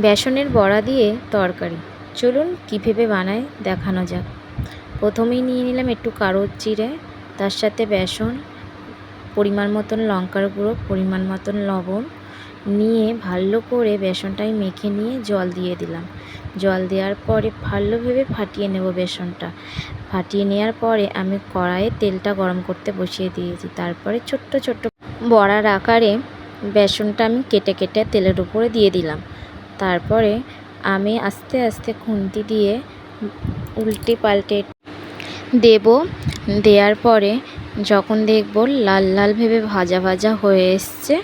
বেসনের বড়া দিয়ে তরকারি, চলুন কীভাবে বানায় দেখানো যাক। প্রথমেই নিয়ে নিলাম একটু কালো জিরে, তার সাথে বেসন, পরিমাণ মতন লঙ্কার গুঁড়ো, পরিমাণ মতন লবণ নিয়ে ভালো করে বেসনটাই মেখে নিয়ে জল দিয়ে দিলাম। জল দেওয়ার পরে ভালোভাবে ফাটিয়ে নেব। বেসনটা ফাটিয়ে নেওয়ার পরে আমি কড়াইয়ে তেলটা গরম করতে বসিয়ে দিয়েছি। তারপরে ছোট্ট ছোট্ট বড়ার আকারে বেসনটা আমি কেটে কেটে তেলের উপরে দিয়ে দিলাম। তারপরে আমি আস্তে আস্তে খুন্তি দিয়ে উল্টে পাল্টে দেব। দেওয়ার পরে যখন দেখব লাল লাল ভেবে ভাজা ভাজা হয়ে এসছে,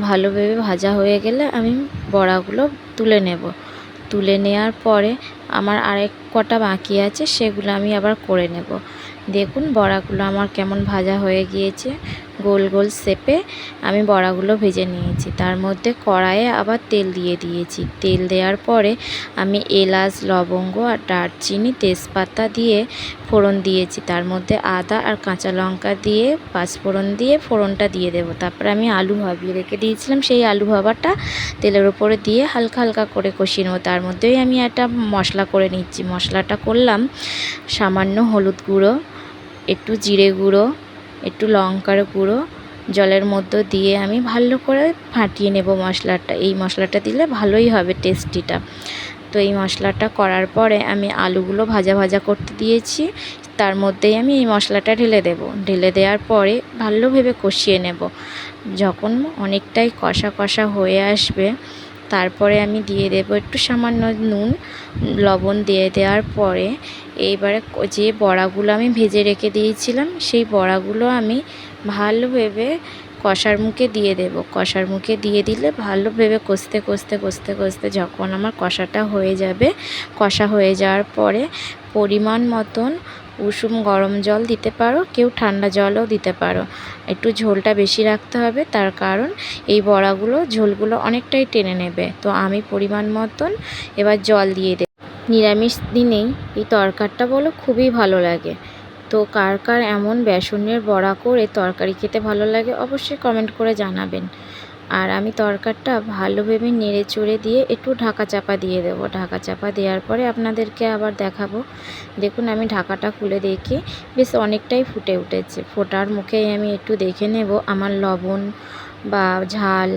ভালোভাবে ভাজা হয়ে গেলে আমি বড়াগুলো তুলে নেব। তুলে নেওয়ার পরে আমার আরেক কটা বাকি আছে, সেগুলো আমি আবার করে নেব। দেখুন বড়াগুলো আমার কেমন ভাজা হয়ে গিয়েছে। গোল গোল শেপে আমি বড়াগুলো ভেজে নিয়েছি। তার মধ্যে কড়াইয়ে আবার তেল দিয়ে দিয়েছি। তেল দেওয়ার পরে আমি এলাচ, লবঙ্গ আর দারচিনি, তেজপাতা দিয়ে ফোড়ন দিয়েছি। তার মধ্যে আদা আর কাঁচা লঙ্কা দিয়ে পাঁচফোড়ন দিয়ে ফোড়নটা দিয়ে দেব। তারপরে আমি আলু ভাবিয়ে রেখে দিয়েছিলাম, সেই আলু ভাবাটা তেলের উপরে দিয়ে হালকা হালকা করে কষিয়ে নেব। তার মধ্যেই আমি একটা মশলা করে নিচ্ছি। মশলাটা করলাম সামান্য হলুদ গুঁড়ো, একটু জিরে গুঁড়ো, একটু লঙ্কার গুঁড়ো, জলের মধ্যে দিয়ে আমি ভালো করে ফাটিয়ে নেব মশলাটা। এই মশলাটা দিলে ভালোই হবে টেস্টিটা। তো এই মশলাটা করার পরে আমি আলুগুলো ভাজা ভাজা করতে দিয়েছি। তার মধ্যেই আমি এই মশলাটা ঢেলে দেব। ঢেলে দেওয়ার পরে ভালোভাবে কষিয়ে নেব। যখন অনেকটাই কষা কষা হয়ে আসবে, তারপরে আমি দিয়ে দেব একটু সামান্য নুন, লবণ দিয়ে দেওয়ার পরে এইবারে যে বড়াগুলো আমি ভেজে রেখে দিয়েছিলাম, সেই বড়াগুলো আমি ভালোভাবে কষার মুখে দিয়ে দেব। কষার মুখে দিয়ে দিলে ভালোভাবে কষতে কষতে কষতে কষতে যখন আমার কষাটা হয়ে যাবে, কষা হয়ে যাওয়ার পরে পরিমাণ মতন উষুম গরম জল দিতে পারো, কেউ ঠান্ডা জলও দিতে পারো। একটু ঝোলটা বেশি রাখতে হবে, তার কারণ এই বড়াগুলো ঝোলগুলো অনেকটাই টেনে নেবে। তো আমি পরিমাণ মতন এবার জল দিয়ে দেব। নিরামিষ দিনেই এই তরকারিটা বলো খুবই ভালো লাগে। তো কার কার এমন বেসনের বড়া করে তরকারি খেতে ভালো লাগে অবশ্যই কমেন্ট করে জানাবেন। আর আমি তরকারিটা ভালোভাবে নেড়ে চড়ে দিয়ে একটু ঢাকা চাপা দিয়ে দেবো। ঢাকা চাপা দেওয়ার পরে আপনাদেরকে আবার দেখাবো। দেখুন আমি ঢাকাটা খুলে দেখি বেশ অনেকটাই ফুটে উঠেছে। ফোটার মুখেই আমি একটু দেখে নেব আমার লবণ বা ঝাল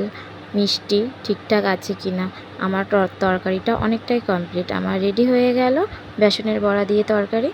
মিষ্টি ঠিকঠাক আছে কি না। আমার তরকারিটা অনেকটাই কমপ্লিট। আমার রেডি হয়ে গেল বেসনের বড়া দিয়ে তরকারি।